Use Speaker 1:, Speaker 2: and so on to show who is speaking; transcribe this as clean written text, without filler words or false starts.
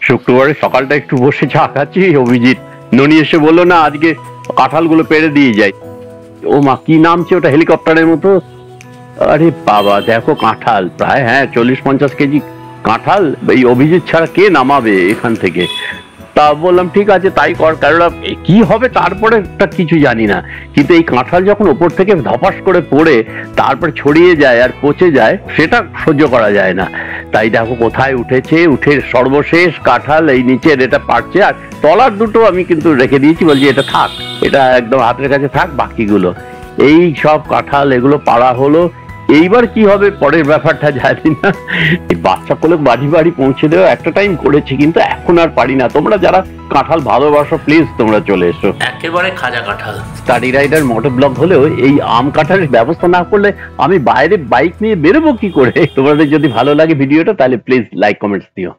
Speaker 1: শুক্রবারে সকালটা একটু বসে চা খাচ্ছি, অভিজিৎ ননি এসে বললো না আজকে কাঁঠালগুলো পেড়ে দিয়ে যাই। ও মা, কি নামছে ওটা হেলিকপ্টারের মতো। আরে বাবা দেখো কাঁঠাল প্রায় 40-50 কেজি কাঁঠাল, এই অভিজিৎ ছাড়া কে নামাবে এখান থেকে। তা বললাম ঠিক আছে তাই কর, কারণ কি হবে তারপরে কিছু জানি না, কিন্তু এই কাঁঠাল যখন ওপর থেকে ধপাস করে পড়ে তারপর ছড়িয়ে যায় আর পচে যায় সেটা সহ্য করা যায় না। তাই দেখো কোথায় উঠেছে, উঠে সর্বশেষ কাঁঠাল এই নিচের এটা পারছে, আর তলার দুটো আমি কিন্তু রেখে দিয়েছি, বলছি এটা থাক, এটা একদম হাতের কাছে থাক, বাকিগুলো এই সব কাঁঠাল এগুলো পাড়া হলো। এইবার কি হবে পরের ব্যাপারটা জানি না। বাচ্চা কোলে বাড়ি বাড়ি পৌঁছে দেওয়া একটা টাইম করেছি, কিন্তু এখন আর পারি না। তোমরা যারা কাঁঠাল ভালোবাসো প্লিজ তোমরা চলে এসো।
Speaker 2: একেবারে খাজা কাঁঠাল।
Speaker 1: স্টাডি রাইডার মোটর ব্লগ হলেও এই আম কাঁঠালের ব্যবস্থা না করলে আমি বাইরে বাইক নিয়ে বেরোবো কি করে। তোমাদের যদি ভালো লাগে ভিডিওটা তাহলে প্লিজ লাইক কমেন্টস দিও।